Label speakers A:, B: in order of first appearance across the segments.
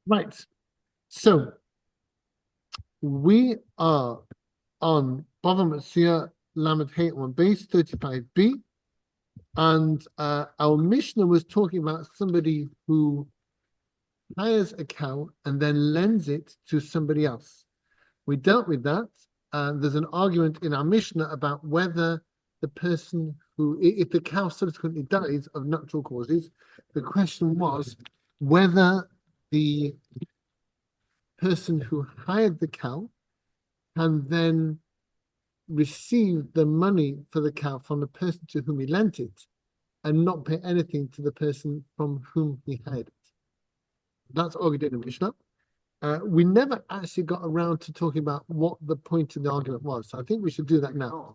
A: Right. So we are on Bava Metsia Lamed Hey on base 35b. And our Mishnah was talking about somebody who hires a cow and then lends it to somebody else. We dealt with that. There's an argument in our Mishnah about whether the person who, if the cow subsequently dies of natural causes, the question was whether the person who hired the cow can then receive the money for the cow from the person to whom he lent it and not pay anything to the person from whom he hired it. That's all we did in Mishnah. We never actually got around to talking about what the point of the argument was. So I think we should do that now.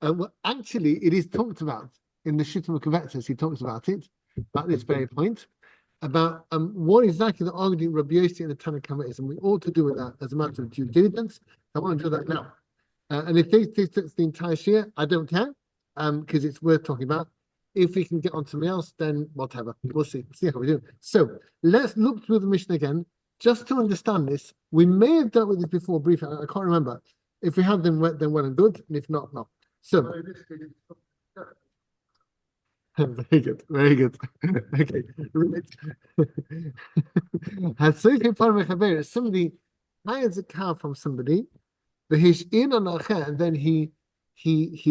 A: Well, actually, it is talked about in the Shittim Kavetzes. He talks about it, about this very point, about what exactly the argument Rabbi Yossi and the Tanakhama is, and we ought to do with that as a matter of due diligence. I want to do that now. And if they take the entire share, I don't care, because it's worth talking about. If we can get on something else, then whatever. We'll see. See how we do. So let's look through the Mishnah again, just to understand this. We may have dealt with this before briefly. I can't remember. If we have, then well and good. And if not, no. So very good, very good. Okay. Somebody hires a car from somebody, and then he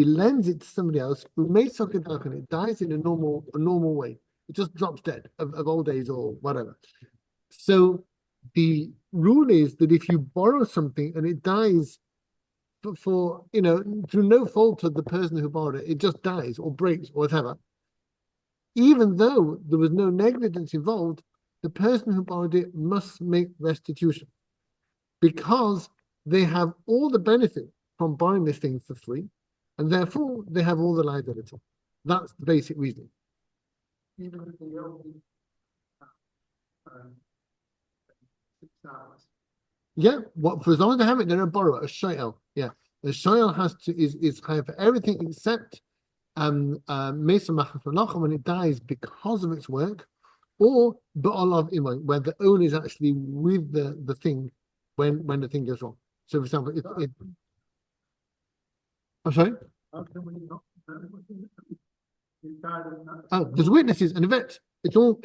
A: lends it to somebody else who may suck it up and it dies in a normal way. It just drops dead of old age or whatever. So the rule is that if you borrow something and it dies for through no fault of the person who borrowed it, it just dies or breaks or whatever. Even though there was no negligence involved, the person who borrowed it must make restitution because they have all the benefit from borrowing this thing for free, and therefore they have all the liability. That's the basic reasoning.
B: Even if they only 6 hours.
A: Yeah, for as long as they have it, they're a borrower, a shoyel. Yeah, the shoyel is kind of for everything except when it dies because of its work, or ba'alav imay, where the owner is actually with the thing when the thing goes wrong. So, for example, I'm sorry. Oh, there's witnesses and events. It's all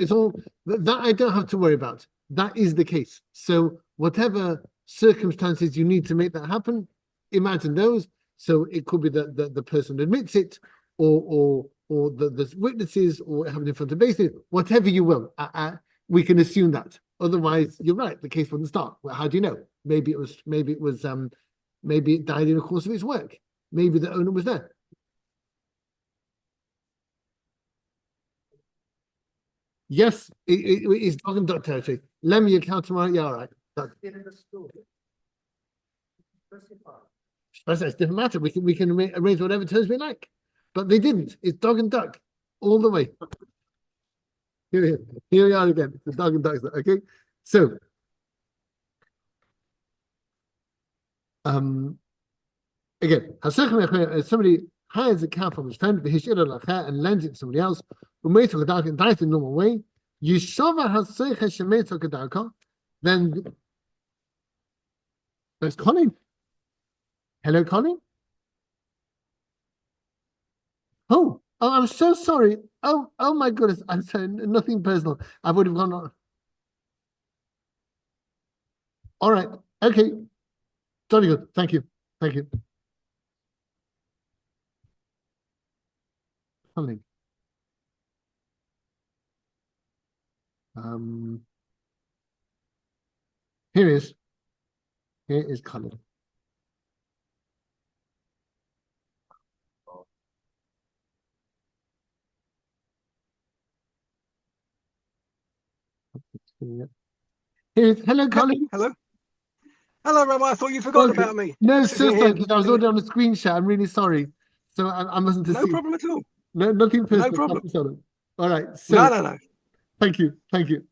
A: that I don't have to worry about. That is the case. So whatever circumstances you need to make that happen, imagine those. So it could be that the person admits it, or the witnesses, or having in front of basis, whatever you will. We can assume that. Otherwise, you're right. The case wouldn't start. Well, how do you know? Maybe it died in the course of its work. Maybe the owner was there. Yes, it's talking duck territory. Lend me your account tomorrow. Yeah, all right. It's different matter. We can arrange whatever terms we like, but they didn't. It's dog and duck all the way. Here we are again. The dog and duck. Okay, so again, somebody hires a cow from his friend, and lends it to somebody else, who makes a dark and dies in the normal way. Then there's Colin. Hello, Colin. Oh, I'm so sorry. Oh my goodness. I'm sorry. Nothing personal. I would have gone on. All right. Okay. Jolly good. Thank you. Thank you. Colin. Here he is. Here is Colin. Hello, Colin.
C: Hello, Rabbi. I thought you forgot about me.
A: No, so sorry, because I was already on the screen share. I'm really sorry. So I mustn't have
C: No problem at all.
A: No, nothing personal.
C: No problem.
A: All right. So
C: no.
A: Thank you.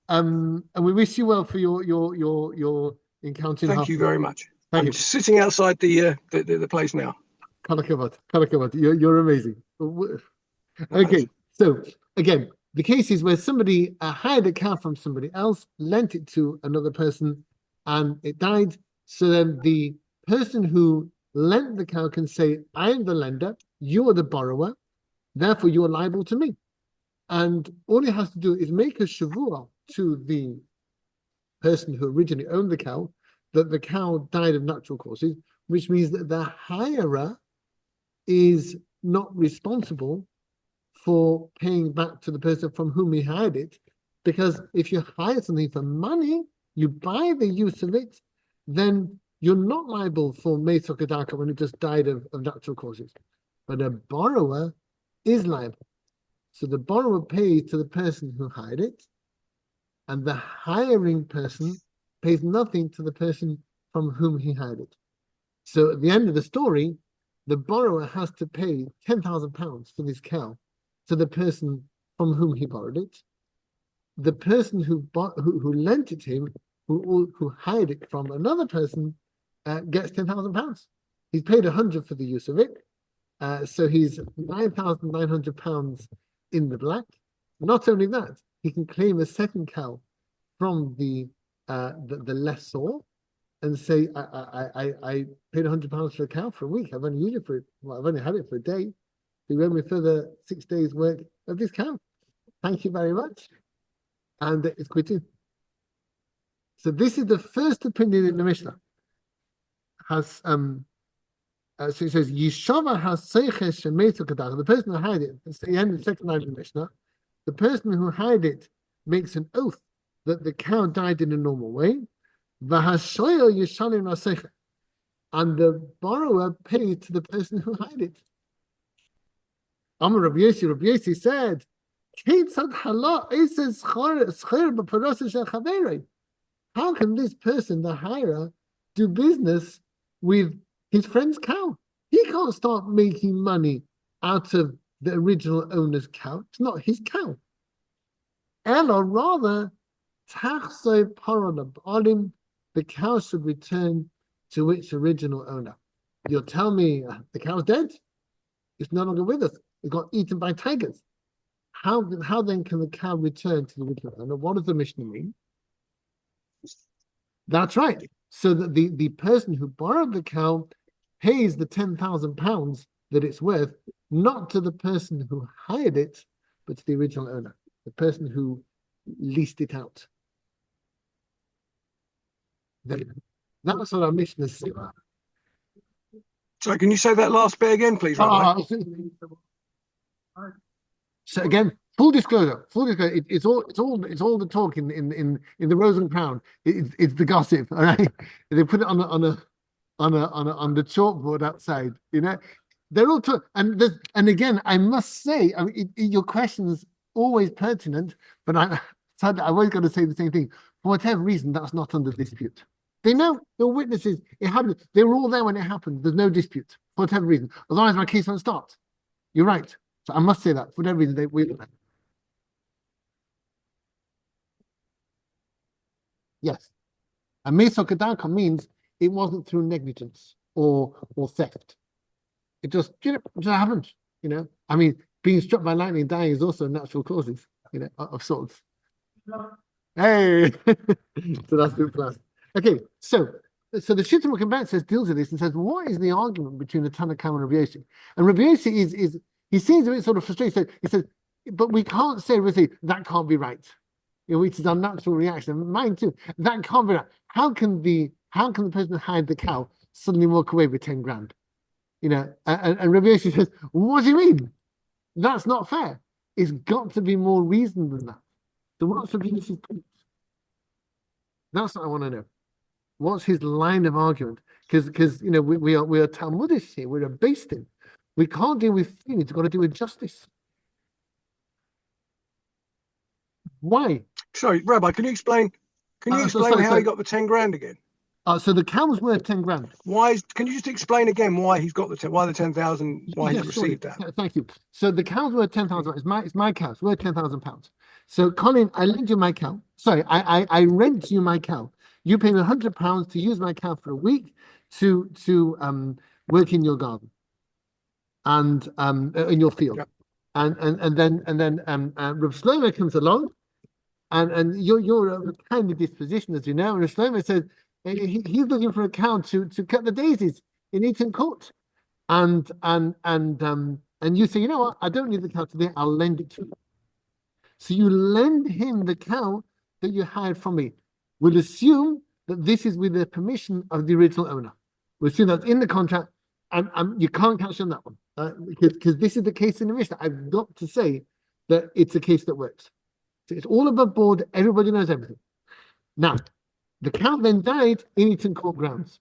A: And we wish you well for your encounter.
C: Thank you very much.
A: Thank
C: I'm
A: you.
C: sitting outside the place now.
A: You're amazing. Okay, so again, the case is where somebody hired a cow from somebody else, lent it to another person, and it died. So then the person who lent the cow can say, I am the lender, you are the borrower, therefore you are liable to me. And all he has to do is make a shavua to the person who originally owned the cow that the cow died of natural causes, which means that the hirer is not responsible for paying back to the person from whom he hired it. Because if you hire something for money, you buy the use of it, then you're not liable for Mesa Kadaka when it just died of natural causes. But a borrower is liable. So the borrower pays to the person who hired it, and the hiring person pays nothing to the person from whom he hired it. So at the end of the story, the borrower has to pay £10,000 for this cow to the person from whom he borrowed it. The person who lent it to him, who hired it from another person, gets £10,000. He's paid 100 for the use of it, so he's £9,900 in the black. Not only that, he can claim a second cow from the lessor and say, I paid £100 for a cow for a week. I've only used it for I've only had it for a day. You owe me further 6 days' work of this cow. Thank you very much. And it's quitting. So this is the first opinion in the Mishnah. Has so it says Yishava has seiches shemetu kadach. The person who hired it. It's the end of the second line of the Mishnah. The person who hired it makes an oath that the cow died in a normal way. V'hashoyo yishalim naseicha, and the borrower paid to the person who hired it. Amar Rabbi Yossi said, how can this person, the hirer, do business with his friend's cow? He can't start making money out of the original owner's cow. It's not his cow. Ella, rather, the cow should return to its original owner. You'll tell me the cow's dead? It's no longer with us. It got eaten by tigers. How then can the cow return to the original owner? What does the Mishnah mean? That's right. So that the person who borrowed the cow pays the £10,000 that it's worth, not to the person who hired it, but to the original owner, the person who leased it out. That's what our Mishnah says.
C: So can you say that last bit again, please, Rabbi?
A: So again, full disclosure. It's all the talk in the Rose and Crown. It's the gossip. All right, they put it on the chalkboard outside. You know, they're all talk. And again, I must say, I mean, your question's always pertinent, but I always got to say the same thing. For whatever reason, that's not under dispute. They know, the witnesses, it happened. They were all there when it happened. There's no dispute for whatever reason. As long as my case won't start. You're right. So I must say that for whatever reason, yes. A Mesa Kadaka means it wasn't through negligence or theft. It just, it just happened. You know, I mean, being struck by lightning and dying is also natural causes, you know, of sorts. Hey, so that's good class. Okay, so the Shittim Kabbat deals with this and says, what is the argument between the Tanakh and Rabbi Yossi? And Rabbi Yossi he seems a bit sort of frustrated. So he says, but we can't say, that can't be right, you know, which is our natural reaction. Mine too. That can't be right. How can the person who hired the cow suddenly walk away with 10 grand? You know, and Rabbi Yossi says, what do you mean? That's not fair. It's got to be more reason than that. So what's Rabbi Yossi's point? That's what I want to know. What's his line of argument? Because you know we are Talmudists here. We're a based in. We can't deal with feelings. We've got to deal with justice. Why?
C: Sorry, Rabbi, can you explain? How he got the 10 grand again?
A: So the cow was worth 10 grand.
C: Can you just explain again why he's got why the 10,000? Why he's received that?
A: Thank you. So the cow's worth 10,000. It's my cow. It's worth £10,000. So Colin, I lend you my cow. Sorry, I rent you my cow. You pay me £100 to use my cow for a week to work in your garden and in your field.
C: Yep.
A: Rav Shlomo comes along, and you're a kindly disposition, as you know. And Rav Shlomo says he's looking for a cow to cut the daisies in Eaton Court, and you say, you know what, I don't need the cow today, I'll lend it to you. So you lend him the cow that you hired from me. We'll assume that this is with the permission of the original owner. We'll assume that's in the contract, and you can't cash on that one, because this is the case in the Mishnah. I've got to say that it's a case that works. So it's all above board. Everybody knows everything. Now, the cow then died in Eaton Court grounds.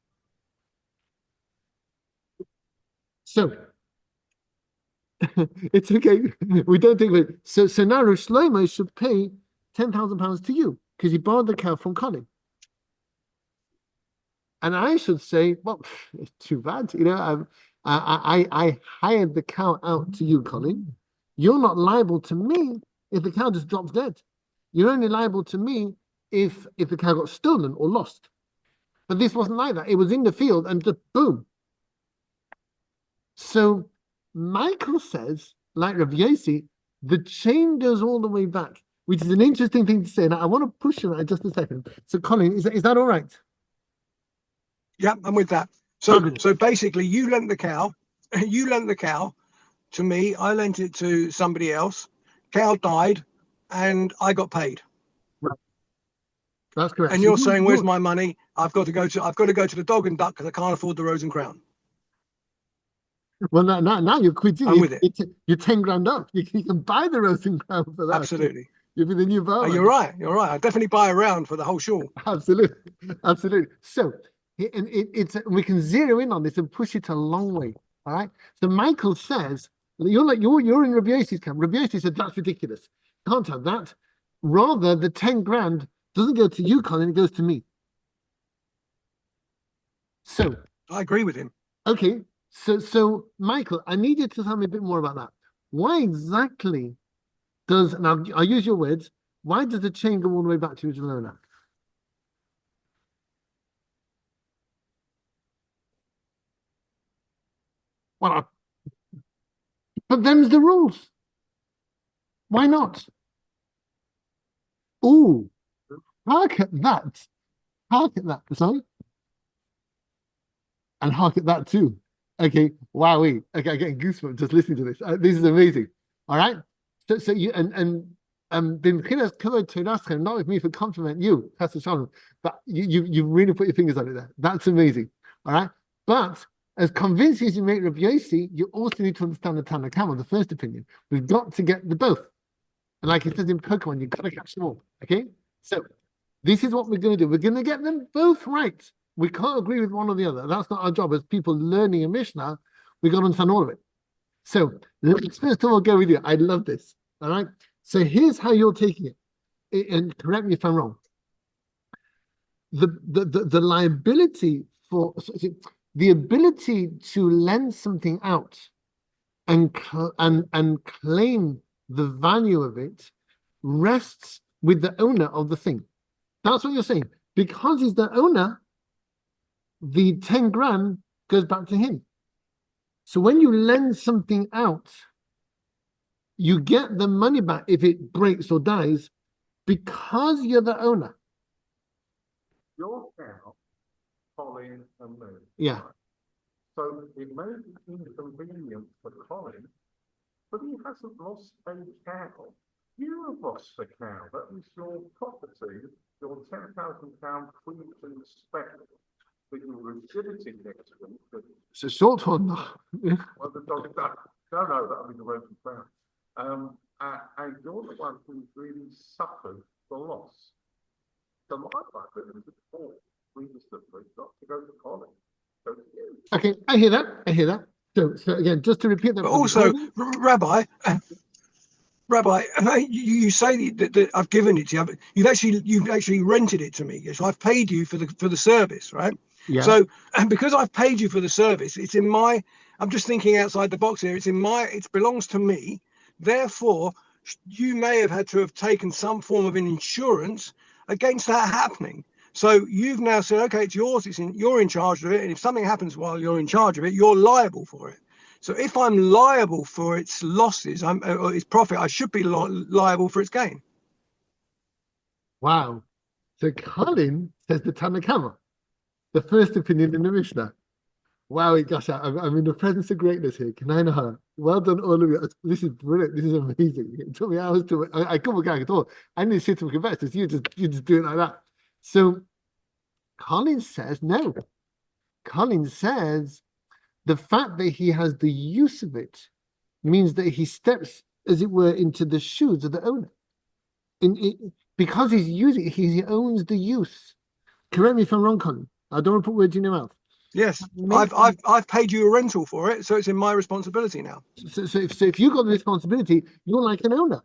A: So it's okay. We don't think of it. So now Rosh Shlomo should pay £10,000 to you because he borrowed the cow from Colin. And I should say, well, it's too bad. You know, I hired the cow out to you, Colin. You're not liable to me if the cow just drops dead. You're only liable to me if the cow got stolen or lost. But this wasn't like that. It was in the field and just boom. So Michael says, like Rav Yossi, the chain goes all the way back, which is an interesting thing to say. And I want to push on that just a second. So Colin, is that all right?
C: Yeah, I'm with that. So basically, you lent the cow to me. I lent it to somebody else. Cow died, and I got paid.
A: Right. That's correct.
C: And you're saying, "Where's my money? I've got to go to the Dog and Duck because I can't afford the Rose and Crown."
A: Well, now you're quitting.
C: I'm with it.
A: You're 10 grand up. You can buy the Rose and Crown for that.
C: Absolutely.
A: You'll be the new Bava.
C: You're right. I definitely buy a round for the whole shul.
A: Absolutely. So, we can zero in on this and push it a long way. All right. So Michael says you're in Rabbi Yossi's camp. Rabbi Yossi said that's ridiculous. Can't have that. Rather, the 10 grand doesn't go to you, Colin. It goes to me. So
C: I agree with him.
A: Okay. So Michael, I need you to tell me a bit more about that. Why exactly now I'll use your words, why does the chain go all the way back to the original owner? Well, but them's the rules. Why not? Ooh, hark at that. Sorry? And hark at that too. Okay, wowee. Okay, I'm getting goosebumps just listening to this. This is amazing. All right. So you not with me for compliment you, Pastor Shalom, but you really put your fingers on it there. That's amazing. All right. But as convincing as you make Rav Yossi, you also need to understand the Tanna Kama, the first opinion. We've got to get the both. And like it says in Pokemon, you've got to catch them all. Okay. So this is what we're going to do. We're going to get them both right. We can't agree with one or the other. That's not our job. As people learning a Mishnah, we've got to understand all of it. So let's first of all go with you. I love this. All right. So here's how you're taking it. And correct me if I'm wrong. The liability the ability to lend something out and claim the value of it rests with the owner of the thing. That's what you're saying. Because he's the owner, the 10 grand goes back to him. So when you lend something out, you get the money back if it breaks or dies because you're the owner.
D: Your cow, Colin and me.
A: Yeah.
D: So it may be inconvenient for Colin, but he hasn't lost a cow. You have lost a cow. That is your property, your £10,000 free to inspect. With your rigidity next week.
A: It's a short one.
D: Well, the dog no, that'll be the Rose and Crown. And you're the one who really suffered the loss. So my life is for reasonably not to go to Colin. Go to you.
A: Okay, I hear that. So again, just to repeat that.
C: But also, Rabbi, you say that I've given it to you. You've actually rented it to me. So I've paid you for the service, right?
A: Yeah.
C: So, and because I've paid you for the service, it's in my. I'm just thinking outside the box here. It belongs to me. Therefore, you may have had to have taken some form of an insurance against that happening. So you've now said, okay, it's yours. You're in charge of it, and if something happens while you're in charge of it, you're liable for it. So if I'm liable for its losses, or its profit, I should be liable for its gain.
A: Wow. So Colin says the Tanakama, the first opinion in the Mishnah. Wow, gosh, I'm in the presence of greatness here. Can I know? Well done, all of you. This is brilliant. This is amazing. It took me hours to. I couldn't get at all. I need to sit to investors. You just do it like that. So Colin says no. Colin says the fact that he has the use of it means that he steps, as it were, into the shoes of the owner. Because he's using it, he owns the use. Correct me if I'm wrong, Colin. I don't want to put words in your mouth.
C: Yes, I've paid you a rental for it, so it's in my responsibility now.
A: So if you got the responsibility, you're like an owner.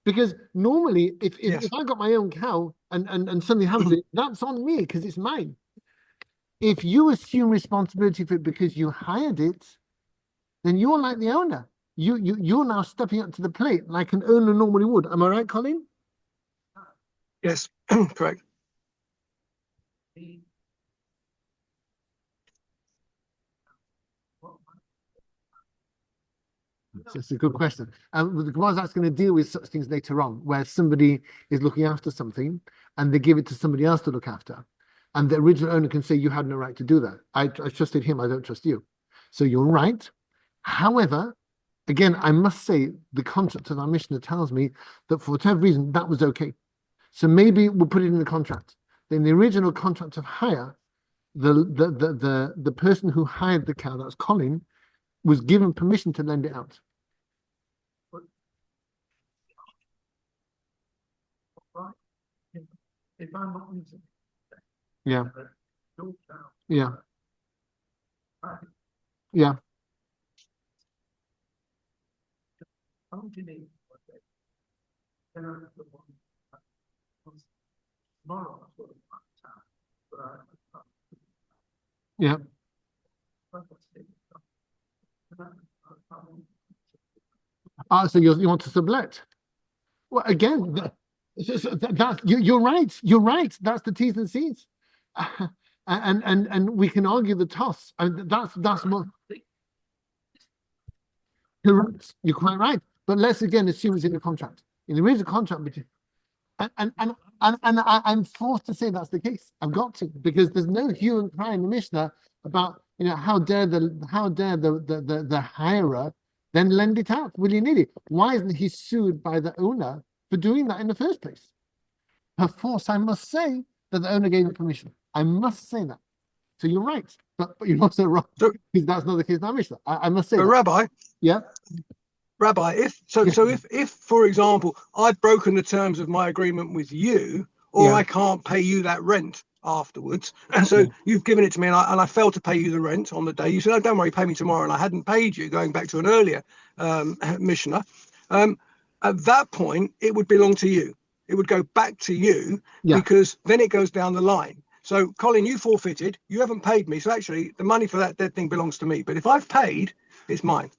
A: Because normally, if I got my own cow and something happens to it, that's on me because it's mine. If you assume responsibility for it because you hired it, then you're like the owner. You're now stepping up to the plate like an owner normally would. Am I right, Colin?
C: Yes, correct.
A: It's a good question. The Gemara is actually going to deal with such things later on, where somebody is looking after something and they give it to somebody else to look after. And the original owner can say, you had no right to do that. I trusted him, I don't trust you. So you're right. However, again, I must say the contract of our Mishnah tells me that for whatever reason, that was okay. So maybe we'll put it in the contract. In the original contract of hire, the person who hired the cow, that's Colin, was given permission to lend it out.
B: If I'm not using it.
A: Yeah.
B: Your cow.
A: Yeah.
B: Right.
A: Yeah.
B: How do you need one day? Then I have the one. Tomorrow I've got a town. But
A: Yeah. So you want to sublet? Well, again, you're right. You're right. That's the T's and C's, and we can argue the toss. And that's more correct. You're quite right. But let's again assume it's in the contract. In the original contract, and I'm forced to say that's the case. I've got to, because there's no hue and cry in the Mishnah about how dare the hirer then lend it out willy-nilly. Why isn't he sued by the owner for doing that in the first place? Perforce, I must say that the owner gave him permission. I must say that. So you're right, but you're also wrong, because that's not the case in our Mishnah. I must say that.
C: Rabbi,
A: Yeah.
C: Rabbi, if for example I've broken the terms of my agreement with you, or I can't pay you that rent afterwards, and so you've given it to me, and I failed to pay you the rent on the day. You said, "Oh, don't worry, pay me tomorrow," and I hadn't paid you. Going back to an earlier Mishnah, at that point it would belong to you. It would go back to you, because then it goes down the line. So, Colin, you forfeited. You haven't paid me, so actually the money for that dead thing belongs to me. But if I've paid, it's mine.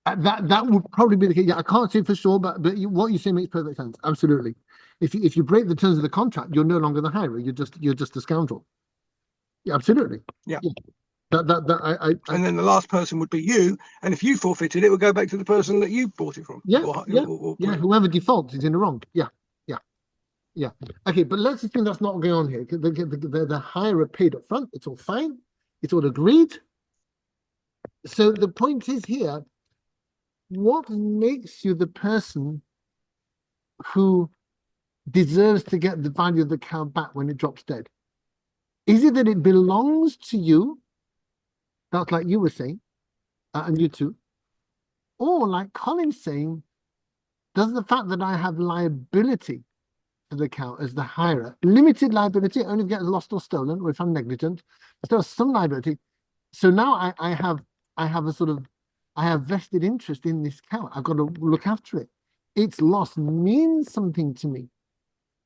A: That would probably be the case. Yeah, I can't say for sure, but what you say makes perfect sense. Absolutely. If you break the terms of the contract, you're no longer the hirer. You're just a scoundrel. Yeah, absolutely.
C: Yeah.
A: And
C: then the last person would be you, and if you forfeited, it would go back to the person that you bought it from.
A: Whoever defaults is in the wrong. Yeah. Okay, but let's assume that's not going on here. The hirer paid up front. It's all fine. It's all agreed. So the point is here, what makes you the person who deserves to get the value of the cow back when it drops dead? Is it that it belongs to you? That's like you were saying, and you too. Or like Colin's saying, does the fact that I have liability to the cow as the hirer, limited liability, only if it gets lost or stolen, or if I'm negligent, but still some liability. So now I have vested interest in this cow. I've got to look after it. Its loss means something to me.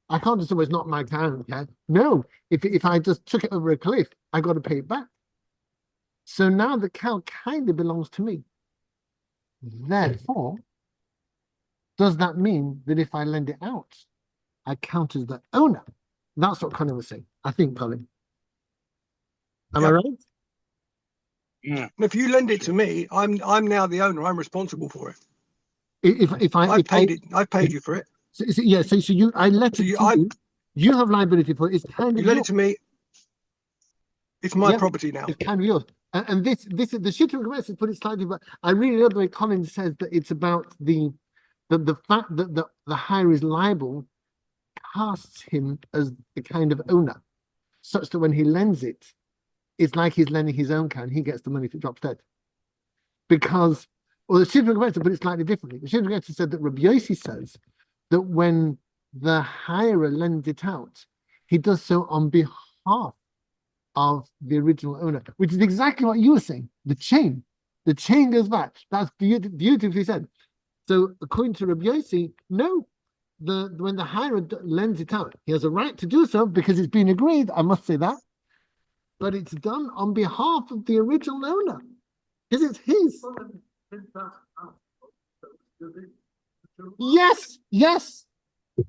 A: I can't just say, well, it's not my cow. Okay? No, if I just took it over a cliff, I got to pay it back. So now the cow kind of belongs to me. Therefore, does that mean that if I lend it out, I count as the owner? That's what Colin was saying. I think, Colin. Am I right?
C: And if you lend it to me, I'm now the owner. I'm responsible for it.
A: If I
C: I've paid it. I've paid you for it.
A: so yeah, so you I let
C: So
A: it
C: you,
A: to you. You have liability for it. It's kind
C: you
A: of
C: lend
A: yours.
C: it to me. It's my
A: Yeah,
C: property now.
A: It's kind of yours. And this is the shooting has put it slightly, but I really love the way Collins says that it's about the fact that the hire is liable casts him as a kind of owner, such that when he lends it, it's like he's lending his own car and he gets the money if it drops dead. Because, well, the shooting put it slightly differently. The shooting said that Rabbi Yossi says that when the hirer lends it out, he does so on behalf of the original owner, which is exactly what you were saying. The chain goes back. That's beautifully said. So according to Rabbi Yossi, no, when the hirer lends it out, he has a right to do so because it's been agreed. I must say that, but it's done on behalf of the original owner because it's his. Yes.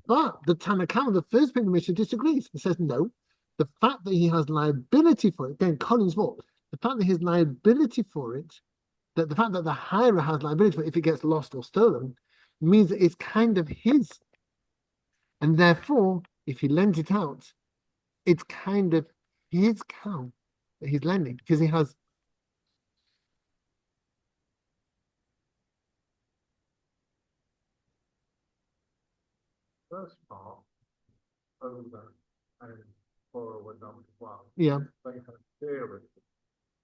A: But the Tanakh, the first Big Mishnah, disagrees. He says no. The fact that he has liability for it, again, Collins' fault. The fact that he has liability for it, that the fact that the hirer has liability for it if it gets lost or stolen, means that it's kind of his. And therefore, if he lends it out, it's kind of his cow that he's lending because he has.
D: First part, owner and borrower number one.
A: Yeah.
D: They have theory.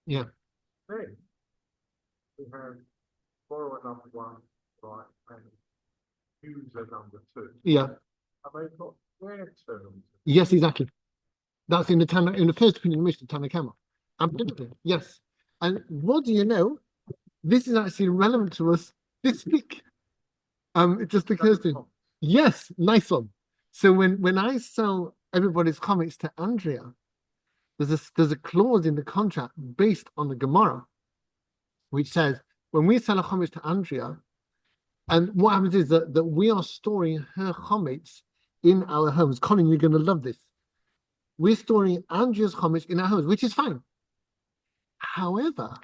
A: Yeah.
D: Then we have borrower number one, right, and user number two.
A: Yeah.
D: And they've got their terms.
A: Yes, exactly. That's in the first opinion of Mishnah Tanakh. Absolutely. Yes. And what do you know? This is actually relevant to us this week. It just occurs to me. Yes, nice one. So when I sell everybody's comics to Andrea, there's a clause in the contract based on the Gemara, which says when we sell a comics to Andrea, and what happens is that we are storing her comics in our homes. Colin, you're going to love this. We're storing Andrea's comics in our homes, which is fine. However,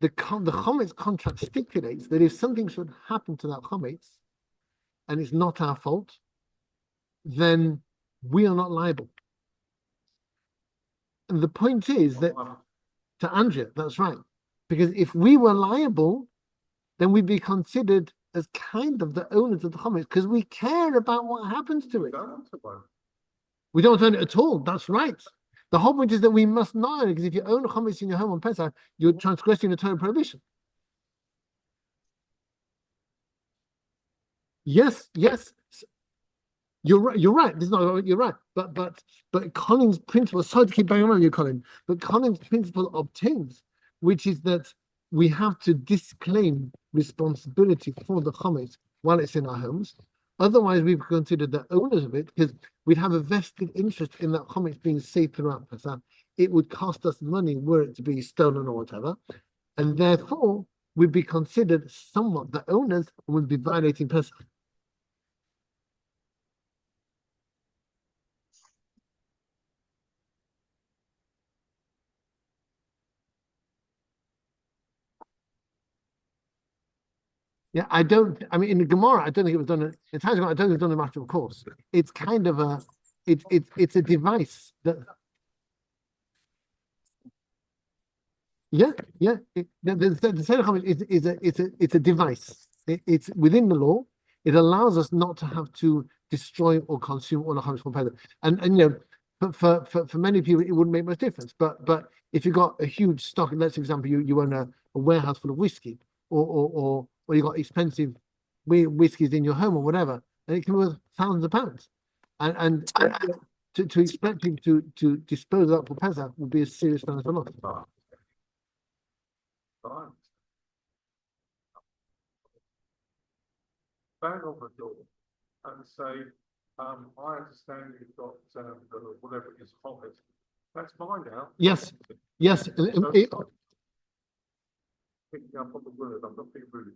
A: the comics contract stipulates that if something should happen to that comics, and it's not our fault, then we are not liable. And the point is that to Andrea, that's right. Because if we were liable, then we'd be considered as kind of the owners of the comics because we care about what happens to it. We don't own it at all. That's right. The whole point is that we must not own it because if you own a comics in your home on Pesach, you're transgressing the Torah prohibition. Yes. You're right. You're right. This is not. You're right. But Collins' principle. Sorry to keep banging on you, Colin. But Collins' principle obtains, which is that we have to disclaim responsibility for the chametz while it's in our homes. Otherwise, we'd be considered the owners of it because we'd have a vested interest in that chametz being safe throughout Pesach. It would cost us money were it to be stolen or whatever, and therefore we'd be considered somewhat the owners and would be violating Pesach. Yeah, I mean, in the Gemara, I don't think it was done. In Tanakh, I don't think it was done a matter of course. It's kind of it's a device that. Yeah. The Seder it's a device. It's within the law. It allows us not to have to destroy or consume all the chametz from Pesach. And you know, for many people, it wouldn't make much difference. But if you got a huge stock, let's for example, you own a warehouse full of whiskey, or you got expensive whiskies in your home or whatever, and it can be worth thousands of pounds. And to expect people to dispose of that for Pesach would be a serious financial loss.
D: Bang on the door and say, I understand you've got whatever it is, hobbits. That's mine now.
A: Yes.
D: Picking up on the word, I'm not being rude.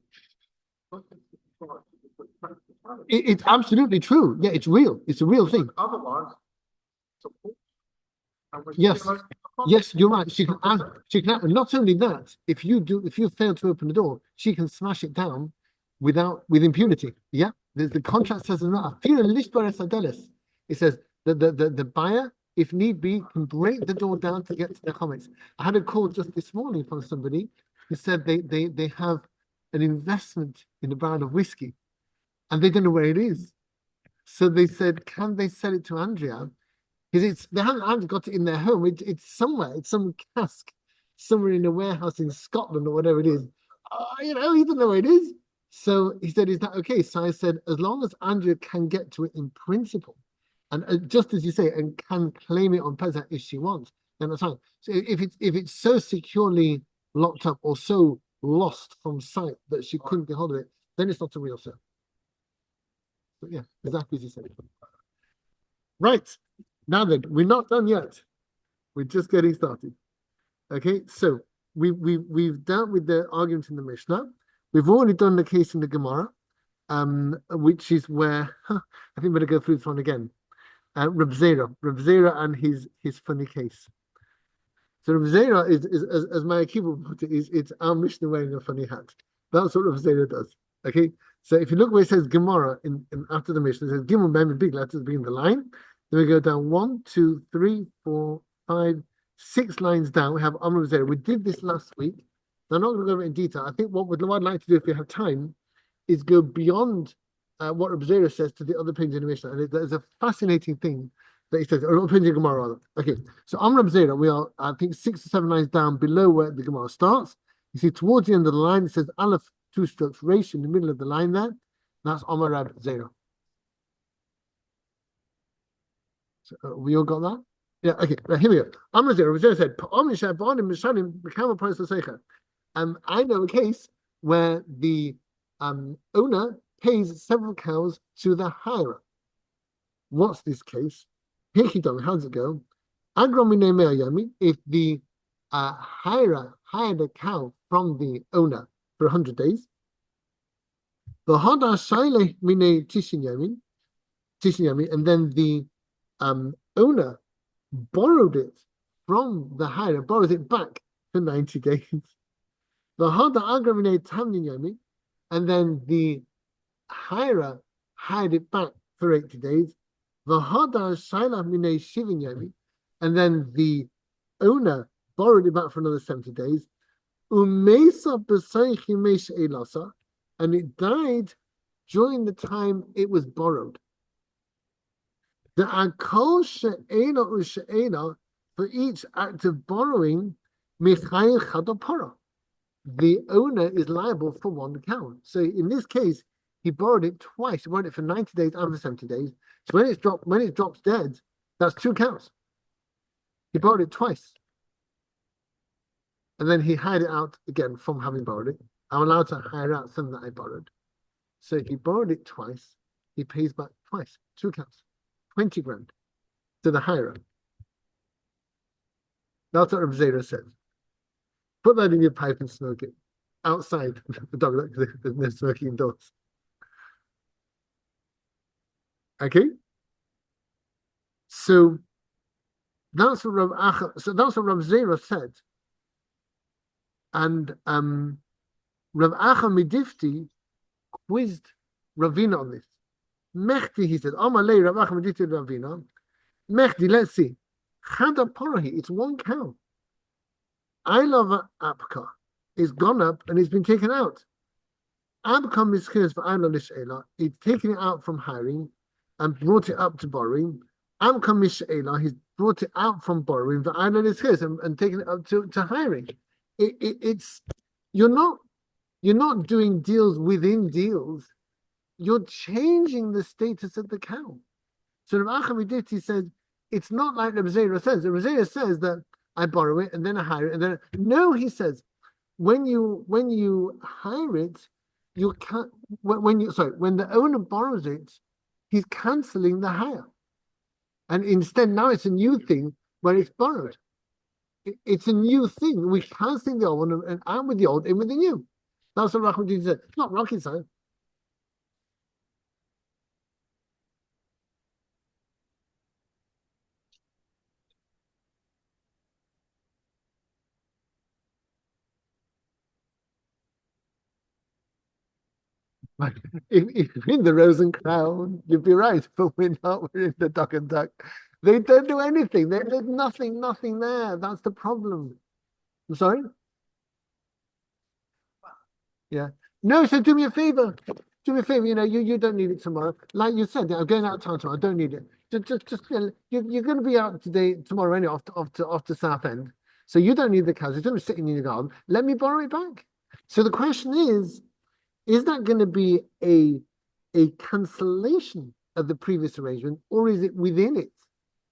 A: It's absolutely true. Yeah, it's real. It's a real thing.
D: Otherwise, support.
A: Yes. Yes, you're right. She can ask, not only that, if you fail to open the door, she can smash it down with impunity. Yeah. The contract says not. It says that the buyer, if need be, can break the door down to get to their comments. I had a call just this morning from somebody who said they have an investment in a barrel of whiskey and they don't know where it is. So they said, can they sell it to Andrea? Because they haven't got it in their home. It's somewhere. It's some cask somewhere in a warehouse in Scotland or whatever it is. He doesn't know where it is. So he said, "Is that okay?" So I said, "As long as Andrea can get to it in principle, and just as you say, and can claim it on Pesach if she wants, then that's fine." So if it's so securely locked up or so lost from sight that she couldn't get hold of it, then it's not a real sale. But yeah, exactly as you said. Right. Now then, we're not done yet. We're just getting started. Okay, so we've dealt with the argument in the Mishnah. We've already done the case in the Gemara, which is where I think we're going to go through this one again. Reb Zera and his funny case. So Reb Zera is as my Akiva put it, it's our Mishnah wearing a funny hat. That's what Reb Zera does. Okay, so if you look where it says Gemara in after the Mishnah, it says Gimel Mem in big letters being the line. Then we go down 1, 2, 3, 4, 5, 6 lines down. We have Amr Zera. We did this last week. I'm not going to go over it in detail. I think what I'd like to do, if we have time, is go beyond what Reb Zera says to the other opinions in the Mishnah. And there's a fascinating thing that he says, or opinion in Gemara rather. Okay, so Amr Zera, we are, I think, 6 or 7 lines down below where the Gemara starts. You see, towards the end of the line, it says Aleph, 2 strokes, Reish in the middle of the line there. That's Amr Zera. So, we all got that? Yeah, okay. Right, here we go. Amr Zera said, I know a case where the owner pays several cows to the hirer. What's this case? How does it go? If the hirer hired a cow from the owner for 100 days, and then the owner borrowed it from the hirer, borrows it back for 90 days. And then the hirer hired it back for 80 days. And then the owner borrowed it back for another 70 days. And it died during the time it was borrowed. For each act of borrowing, the owner is liable for one cow. So in this case, he borrowed it twice. He borrowed it for 90 days and for 70 days. So when it drops dead, that's 2 cows. He borrowed it twice. And then he hired it out again from having borrowed it. I'm allowed to hire out something that I borrowed. So if he borrowed it twice, he pays back twice, 2 cows, 20 grand to the hirer. That's what Reb Zera says. Put that in your pipe and smoke it outside. The dog, there's no smoking indoors. Okay. So that's what Reb Zera said. And Rav Acha Midifti quizzed Ravina on this. Mechti, he said, Amalei Rav Acha Midifti Ravina. Mechti, let's see. Chada Parahi, it's 1 cow. I love Apka. It's gone up and it's been taken out. Apka mischers for Ayla Lishela. It's taken it out from hiring and brought it up to borrowing. Apka mishela, he's brought it out from borrowing for Ayla Lishers and taken it up to hiring. It's you're not doing deals within deals. You're changing the status of the cow. So Rav Acha Midifti says it's not like Reb Zera says. Reb Zera says that I borrow it and then I hire it and then no, he says when you hire it, you can't when the owner borrows it, he's canceling the hire, and instead now it's a new thing where it's borrowed. It's a new thing. We cancel the old one and out with the old, in with the new. That's what Rahman said. It's not rocket science. If you're in the Rose and Crown, you'd be right, but we're not. We're in the Duck and Duck. They don't do anything. There's nothing there. That's the problem. I'm sorry? Yeah. No, so do me a favor. Do me a favor. You don't need it tomorrow. Like you said, I'm going out of town tomorrow. I don't need it. Just you're going to be out today, tomorrow, anyway, off to Southend. So you don't need the cows. It's going to be sitting in your garden. Let me borrow it back. So the question is that going to be a cancellation of the previous arrangement, or is it within it?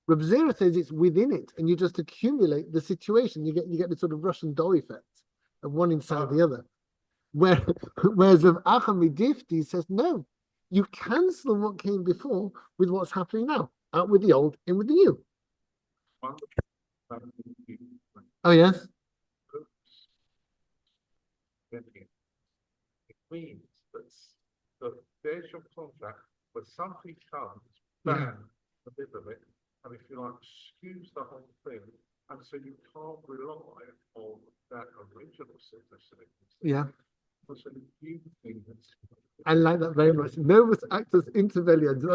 A: Reb Zera says it's within it, and you just accumulate the situation. You get the sort of Russian doll effect of one inside the other. Whereas Rav Achamidifti says no, you cancel what came before with what's happening now. Out with the old, in with the new. Oh yes.
D: It means that there's your contract, but something comes, bam, a bit of it, and if you like, skews the whole thing, and so you can't rely on that original signature.
A: Yeah.
D: So you think that's
A: I like that very much. Novus actus inter velians. I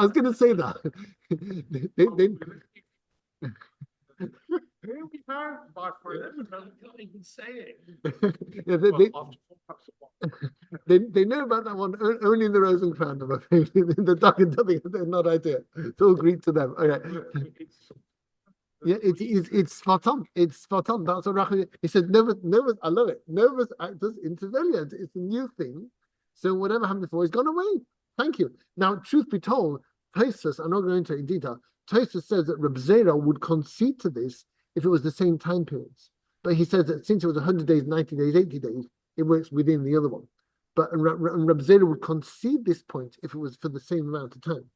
A: was going to say that.
D: Here we have my friend.
B: I can't even say it.
A: Yeah, they know about that one only in the Rose and Crown, I'm afraid. In the Duck and Duck, they're not idea. It's all Greek to them. Okay. Yeah, it's spot on. It's spot on. That's what Rachel, he said. Novus, I love it. Novus actus inter velians. It's a new thing. So whatever happened before has gone away. Thank you. Now, truth be told, Tosfos, I'm not going into it in detail. Tosfos says that Reb Zera would concede to this if it was the same time periods. But he says that since it was 100 days, 90 days, 80 days, it works within the other one. But Reb Zera would concede this point if it was for the same amount of time.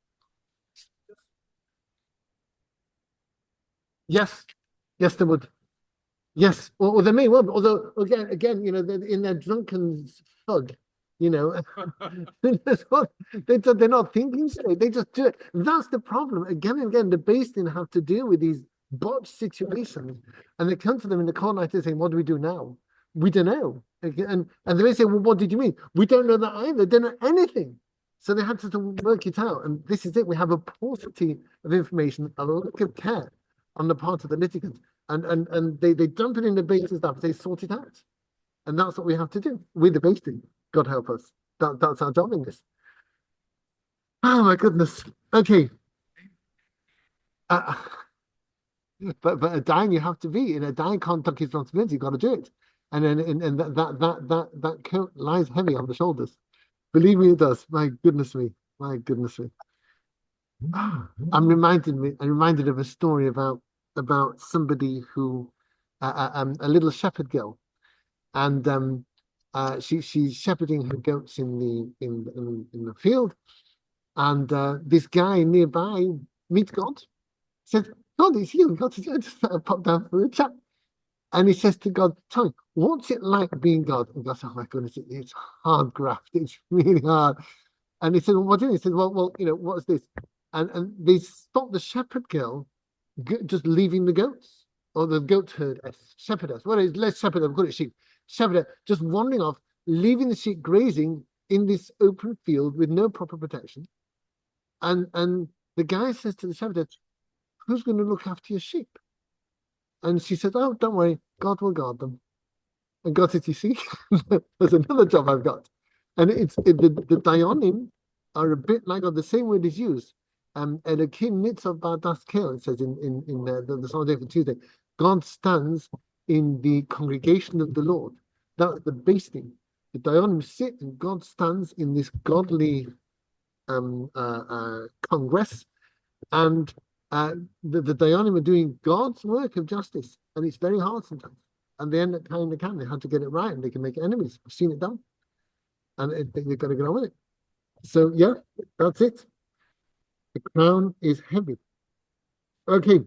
A: Yes, yes, they would. Yes, or they may well. Although again, they're in their drunken thug, that's what they're not thinking straight. They just do it. That's the problem. Again and again, the Beis Din have to deal with these botched situations, and they come to them in the court night saying, "What do we do now? We don't know." And they may say, "Well, what did you mean? We don't know that either. They don't know anything." So they had to work it out, and this is it. We have a paucity of information, a lack of care on the part of the litigants, and they dump it in the Beis Din stuff. They sort it out, and that's what we have to do with the Beis Din. God help us. That's our job in this. Oh my goodness. Okay. But a dying you have to be. In a dying can't tuck his responsibility. You've got to do it. And then and that coat lies heavy on the shoulders. Believe me, it does. My goodness me. My goodness me. I'm reminded of a story about somebody who a little shepherd girl, and she's shepherding her goats in the field, and this guy nearby meets God. Says, "God is here. God is here. I just pop down for a chat." And he says to God, "Tell me, what's it like being God?" And God says, "Oh my goodness, it's hard graft. It's really hard." And he said, "Well, what do you?" He said, "Well, what's this?" And they stop the shepherd girl just leaving the goats, or the goat herdess, shepherdess. Well, it's less shepherd, I've got it sheep. Shepherd just wandering off, leaving the sheep grazing in this open field with no proper protection. And the guy says to the shepherd, "Who's going to look after your sheep?" And she said, "Oh, don't worry, God will guard them." And God said, "You see, there's another job I've got." And the Dayanim are a bit like, or the same word is used. Elokim Nitzav Ba'das Kel, it says in the Sunday for Tuesday, God stands in the congregation of the Lord. That's the Beis Din. The Dayanim sit and God stands in this godly congress, and the Dayanim are doing God's work of justice, and it's very hard sometimes. And they end up carrying the can. They have to get it right, and they can make enemies. I've seen it done, and they've got to get on with it. So yeah, that's it. The crown is heavy. Okay.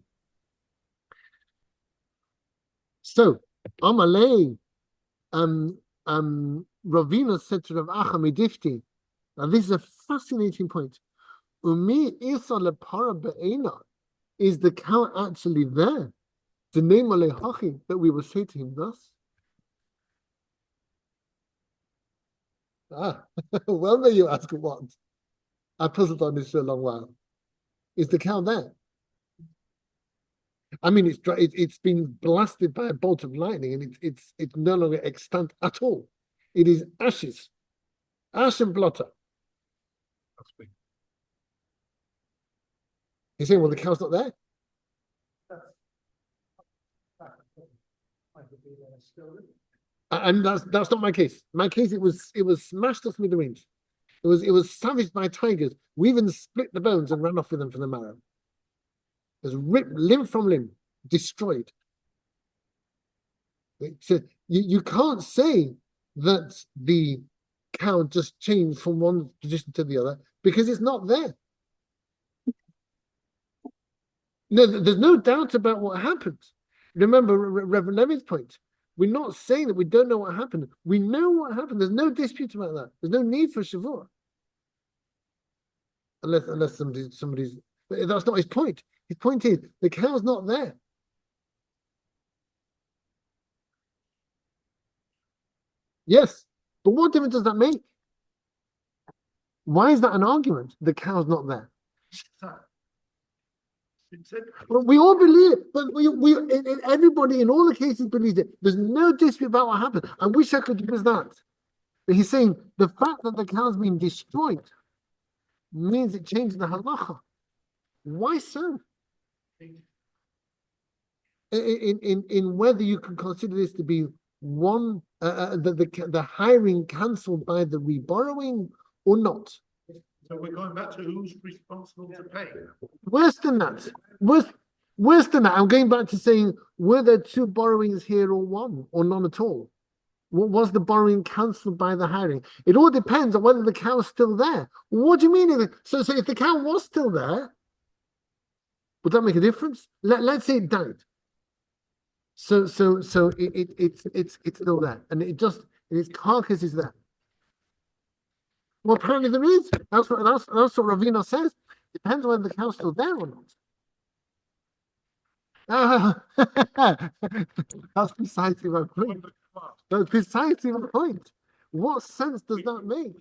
A: So Amalei, Ravina said to Rav Achamidifti. Now this is a fascinating point. Umi isa lepara be'ena. Is the cow actually there? The name that we will say to him thus. Ah, well, may you ask what? I puzzled on this for a long while. Is the cow there? I mean, it's been blasted by a bolt of lightning, and it's no longer extant at all. It is ashes, ash and blotter.
D: Must be.
A: You're saying, well, the cow's not there? And that's not my case. My case, it was smashed to smithereens. It was savaged by tigers. We even split the bones and ran off with them from the marrow. It was ripped limb from limb, destroyed. You can't say that the cow just changed from one position to the other because it's not there. No, there's no doubt about what happened. Remember Reverend Levy's point. We're not saying that we don't know what happened. We know what happened. There's no dispute about that. There's no need for Shavua. Unless somebody's that's not his point. His point is the cow's not there. Yes, but what difference does that make? Why is that an argument? The cow's not there. Well, we all believe it, but everybody in all the cases believes it. There's no dispute about what happened. I wish I could use that. But he's saying the fact that the cow's been destroyed means it changed the halacha. Why so? In whether you can consider this to be one the hiring cancelled by the reborrowing or not.
B: So we're going back to who's responsible to pay.
A: Worse than that. Worse than that. I'm going back to saying, were there two borrowings here or one or none at all? What was the borrowing cancelled by the hiring? It all depends on whether the cow's still there. What do you mean? So if the cow was still there, would that make a difference? Let's say it died. So it's still there, and its carcass is there. Well, apparently there is. That's what Ravina says. Depends on whether the cow's still there or not. That's precisely my point. That's precisely my point. What sense does that make?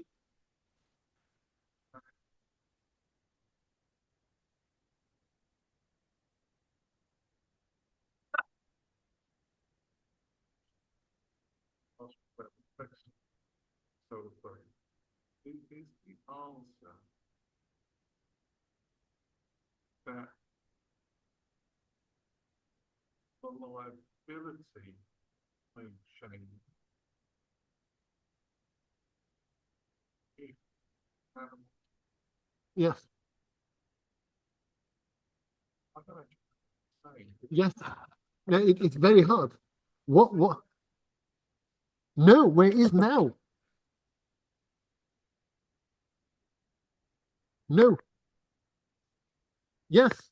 D: So, is the answer that the liability may change if animals?
A: Yes.
D: I don't know.
A: Yes. No, it's very hard. What? No, where it is now. No. Yes.